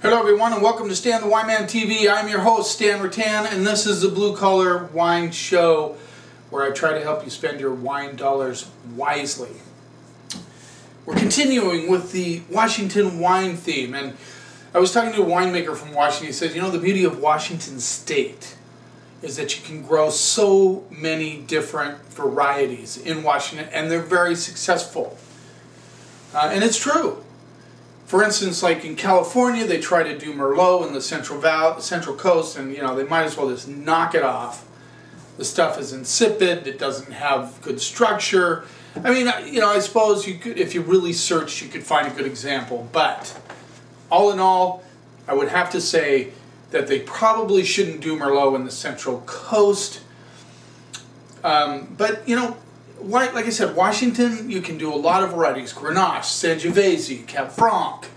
Hello everyone and welcome to Stan the Wine Man TV. I'm your host Stan Rattan and this is the Blue Collar Wine Show where I try to help you spend your wine dollars wisely. We're continuing with the Washington wine theme, and I was talking to a winemaker from Washington. He said, you know, the beauty of Washington State is that you can grow so many different varieties in Washington and they're very successful. And it's true. For instance, like in California, they try to do Merlot in the Central Coast, and you know they might as well just knock it off. The stuff is insipid. It doesn't have good structure. I mean, you know, I suppose you could, if you really searched, you could find a good example. But all in all, I would have to say that they probably shouldn't do Merlot in the Central Coast. But you know, like I said, Washington, you can do a lot of varieties. Grenache, Sangiovese, Cabernet Franc,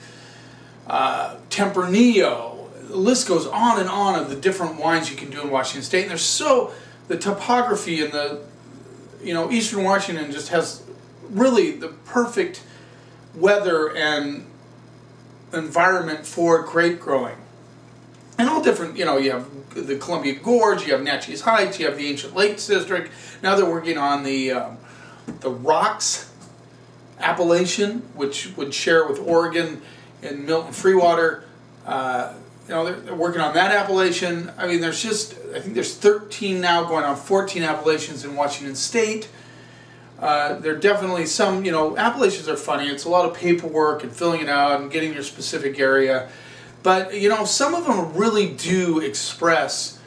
Tempranillo. The list goes on and on of the different wines you can do in Washington State. And there's the topography in the, you know, Eastern Washington just has really the perfect weather and environment for grape growing. And all different, you know, you have the Columbia Gorge, you have Natchez Heights, you have the Ancient Lakes District. Now they're working on the Rocks appellation, which would share with Oregon and Milton Freewater. You know, they're working on that appellation. I mean, there's just, I think there's 13 now, going on 14 appellations in Washington State. There are definitely some, you know, appellations are funny. It's a lot of paperwork and filling it out and getting your specific area. But, you know, some of them really do express,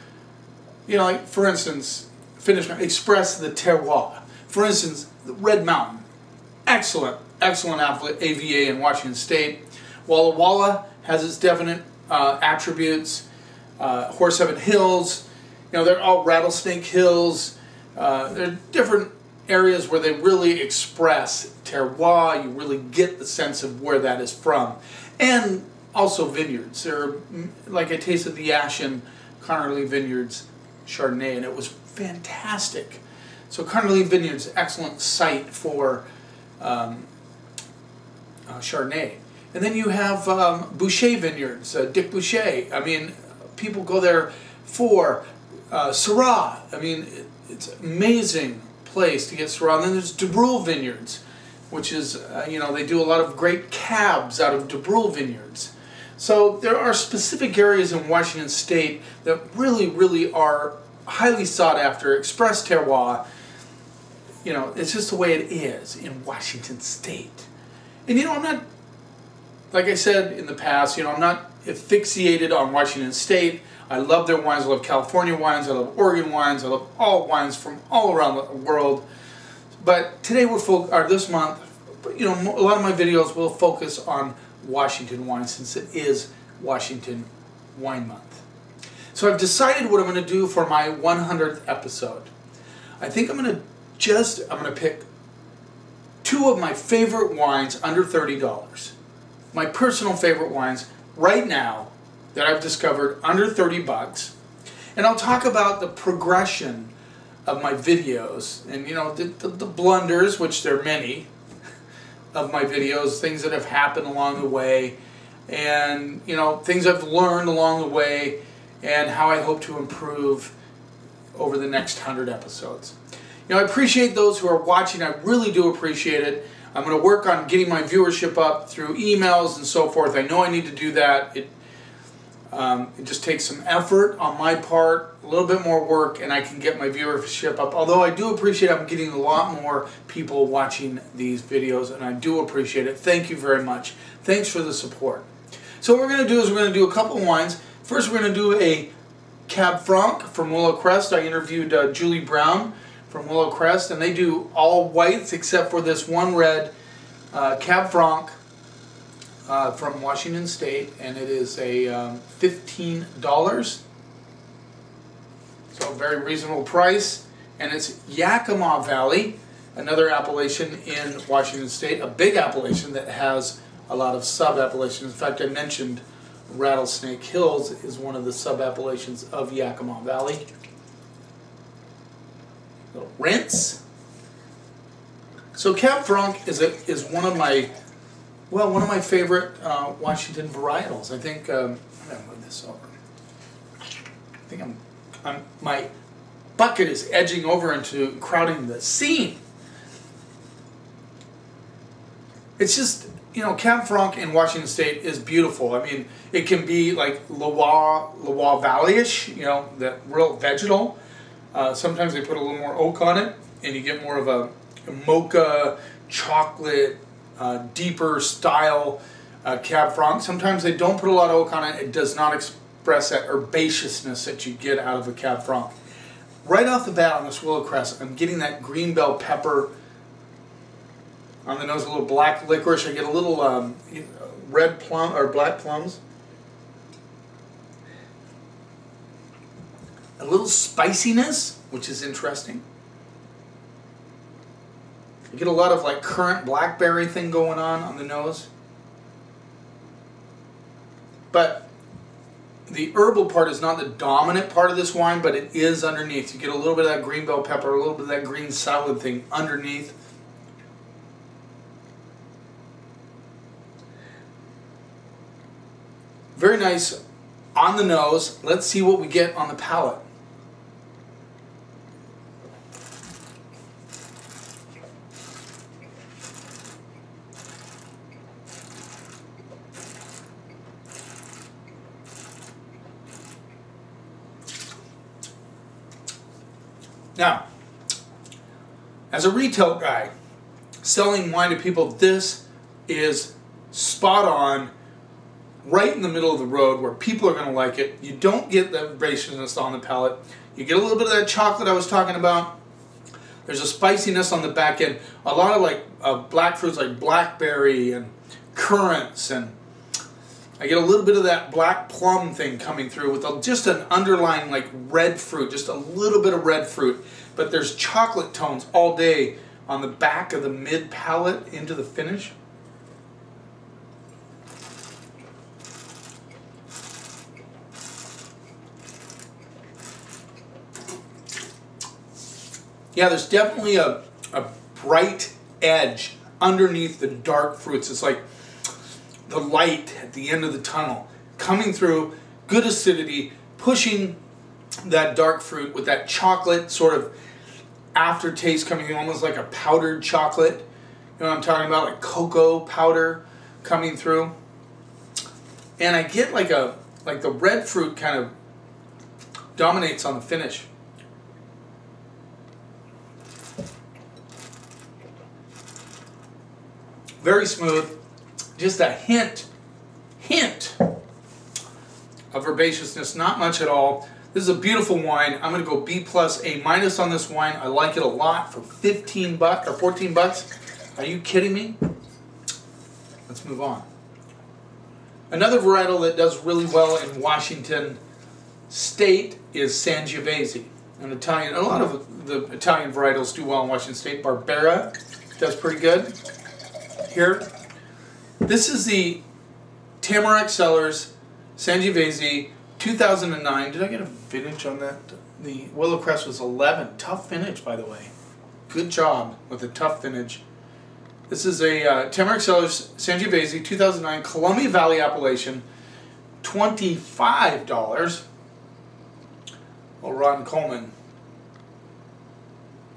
you know, like, for instance, express the terroir. For instance, the Red Mountain. Excellent AVA in Washington State. Walla Walla has its definite attributes. Horseheaven Hills, you know, they're all Rattlesnake Hills. There are different areas where they really express terroir. You really get the sense of where that is from. And also vineyards. There, like I tasted the Ashen Connerly Vineyards Chardonnay, and it was fantastic. So Connerly Vineyards, excellent site for Chardonnay. And then you have Boucher Vineyards, Dick Boucher. I mean, people go there for Syrah. I mean, it's an amazing place to get Syrah. And then there's DeBrule Vineyards, which is, you know, they do a lot of great cabs out of DeBrule Vineyards. So there are specific areas in Washington State that really are highly sought after, express terroir. You know, it's just the way it is in Washington State. And you know, I'm not, like I said in the past, you know, I'm not asphyxiated on Washington State. I love their wines. I love California wines. I love Oregon wines. I love all wines from all around the world. But today this month, you know, a lot of my videos will focus on Washington wine, since it is Washington Wine Month. So I've decided what I'm going to do for my 100th episode. I think I'm going to pick two of my favorite wines under $30. My personal favorite wines right now that I've discovered under 30 bucks. And I'll talk about the progression of my videos and, you know, the blunders, which there are many, of my videos, things that have happened along the way, and you know, things I've learned along the way, and how I hope to improve over the next 100 episodes. You know, I appreciate those who are watching. I really do appreciate it. I'm going to work on getting my viewership up through emails and so forth. I know I need to do that. It just takes some effort on my part, a little bit more work, and I can get my viewership up. Although I do appreciate I'm getting a lot more people watching these videos, and I do appreciate it. Thank you very much. Thanks for the support. So what we're going to do is we're going to do a couple of wines. First, we're going to do a Cab Franc from Willow Crest. I interviewed Julie Brown from Willow Crest, and they do all whites except for this one red Cab Franc from Washington State, and it is a $15. So a very reasonable price, and it's Yakima Valley, another appellation in Washington State, a big appellation that has a lot of sub-appellations. In fact, I mentioned Rattlesnake Hills is one of the sub-appellations of Yakima Valley. Little rinse. So Cab Franc is one of my Well, one of my favorite Washington varietals. I think I'm gonna move this over. I think my bucket is edging over into crowding the scene. It's just, you know, Cab Franc in Washington State is beautiful. I mean, it can be like Loire Valley-ish, you know, that real vegetal. Sometimes they put a little more oak on it, and you get more of a mocha, chocolate, deeper style Cab Franc. Sometimes they don't put a lot of oak on it. It does not express that herbaceousness that you get out of a Cab Franc. Right off the bat on this Willow Crest, I'm getting that green bell pepper on the nose, a little black licorice. I get a little red plum or black plums. A little spiciness, which is interesting. You get a lot of like currant blackberry thing going on the nose. But the herbal part is not the dominant part of this wine, but it is underneath. You get a little bit of that green bell pepper, a little bit of that green salad thing underneath. Very nice on the nose. Let's see what we get on the palate. Now, as a retail guy selling wine to people, this is spot on, right in the middle of the road where people are going to like it. You don't get the herbaceousness on the palate. You get a little bit of that chocolate I was talking about. There's a spiciness on the back end. A lot of like black fruits like blackberry and currants, and I get a little bit of that black plum thing coming through with just an underlying like red fruit, just a little bit of red fruit. But there's chocolate tones all day on the back of the mid palate into the finish. Yeah, there's definitely a bright edge underneath the dark fruits. It's like the light at the end of the tunnel coming through, good acidity, pushing that dark fruit with that chocolate sort of aftertaste coming in, almost like a powdered chocolate. You know what I'm talking about? Like cocoa powder coming through. And I get like the red fruit kind of dominates on the finish. Very smooth, just a hint of herbaceousness, not much at all. This is a beautiful wine. I'm going to go B+, A- on this wine. I like it a lot for 15 bucks or 14 bucks. Are you kidding me? Let's move on. Another varietal that does really well in Washington State is Sangiovese, an Italian. A lot of the Italian varietals do well in Washington State. Barbera does pretty good here. This is the Tamarack Cellars Sangiovese 2009. Did I get a vintage on that? The Willow Crest was 11. Tough vintage, by the way. Good job with a tough vintage. This is a Tamarack Cellars Sangiovese 2009 Columbia Valley appellation. $25. Well, Ron Coleman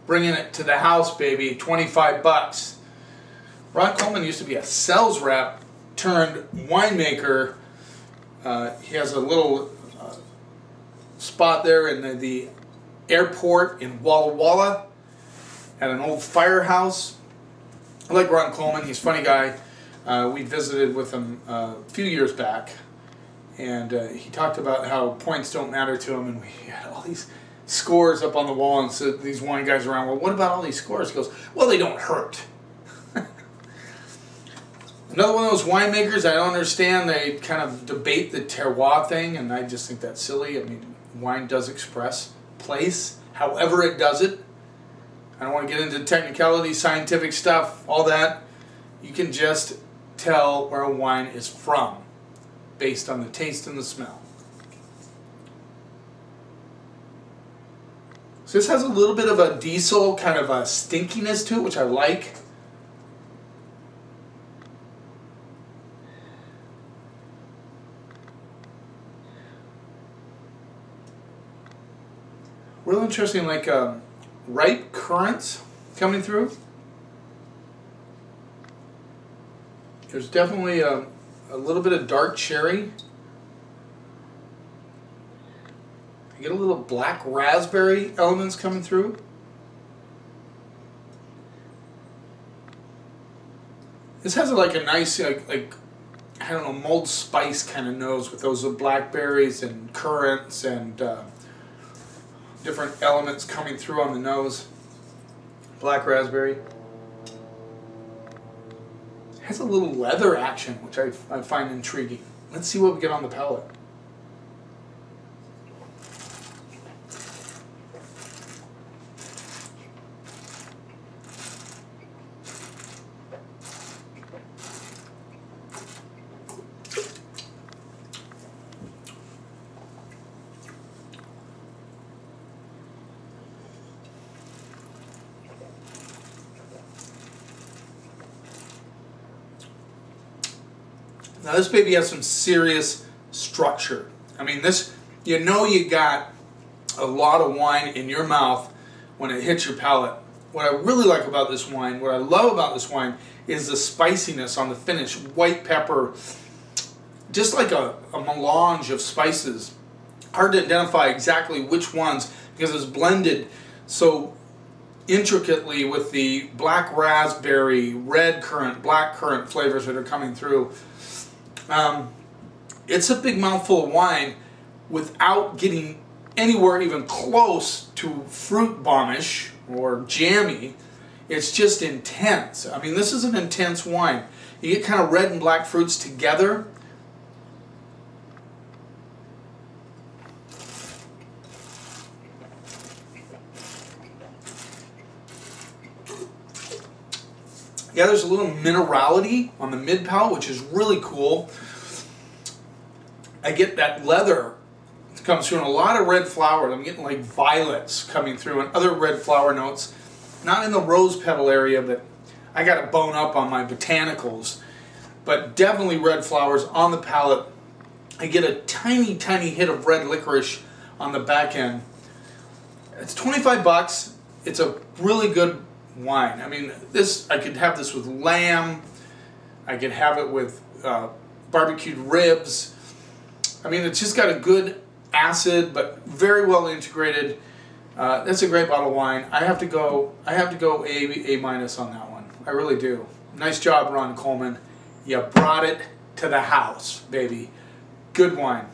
bringing it to the house, baby. 25 bucks. Ron Coleman used to be a sales rep turned winemaker. He has a little spot there in the airport in Walla Walla at an old firehouse. I like Ron Coleman. He's a funny guy. We visited with him a few years back, and he talked about how points don't matter to him, and we had all these scores up on the wall, and so these wine guys around, well, what about all these scores? He goes, well, they don't hurt. Another one of those winemakers, I don't understand. They kind of debate the terroir thing, and I just think that's silly. I mean, wine does express place, however it does it. I don't want to get into technicality, scientific stuff, all that. You can just tell where a wine is from based on the taste and the smell. So this has a little bit of a diesel, kind of a stinkiness to it, which I like. Real interesting, like ripe currants coming through. There's definitely a little bit of dark cherry. You get a little black raspberry elements coming through. This has like a nice, like I don't know, mulled spice kind of nose with those blackberries and currants and different elements coming through on the nose. Black raspberry. It has a little leather action, which I find intriguing. Let's see what we get on the palate. Now this baby has some serious structure. I mean, this, you know, you got a lot of wine in your mouth when it hits your palate. What I really like about this wine, what I love about this wine, is the spiciness on the finish. White pepper, just like a melange of spices. Hard to identify exactly which ones because it's blended so intricately with the black raspberry, red currant, black currant flavors that are coming through. It's a big mouthful of wine without getting anywhere even close to fruit bombish or jammy. It's just intense. I mean, this is an intense wine. You get kind of red and black fruits together. Yeah, there's a little minerality on the mid palate, which is really cool. I get that leather that comes through and a lot of red flowers. I'm getting like violets coming through and other red flower notes. Not in the rose petal area, but I got to bone up on my botanicals. But definitely red flowers on the palate. I get a tiny, tiny hit of red licorice on the back end. It's 25 bucks. It's a really good wine. I mean, this, I could have this with lamb. I could have it with barbecued ribs. I mean, it's just got a good acid, but very well integrated. That's a great bottle of wine. I have to go A minus on that one. I really do. Nice job, Ron Coleman. You brought it to the house, baby. Good wine.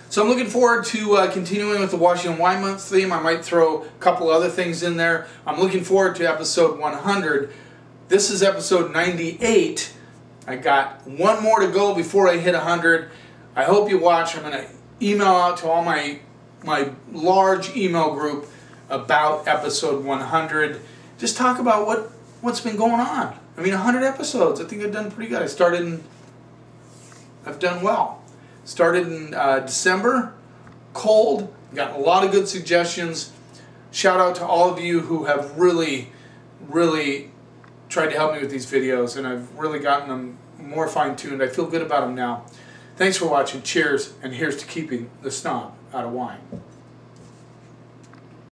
So I'm looking forward to continuing with the Washington Wine Month theme. I might throw a couple other things in there. I'm looking forward to episode 100. This is episode 98. I got one more to go before I hit 100. I hope you watch. I'm going to email out to all my large email group about episode 100. Just talk about what's been going on. I mean, 100 episodes. I think I've done pretty good. I've done well. Started in December, cold, got a lot of good suggestions. Shout out to all of you who have really, really tried to help me with these videos, and I've really gotten them more fine-tuned. I feel good about them now. Thanks for watching. Cheers, and here's to keeping the snob out of wine.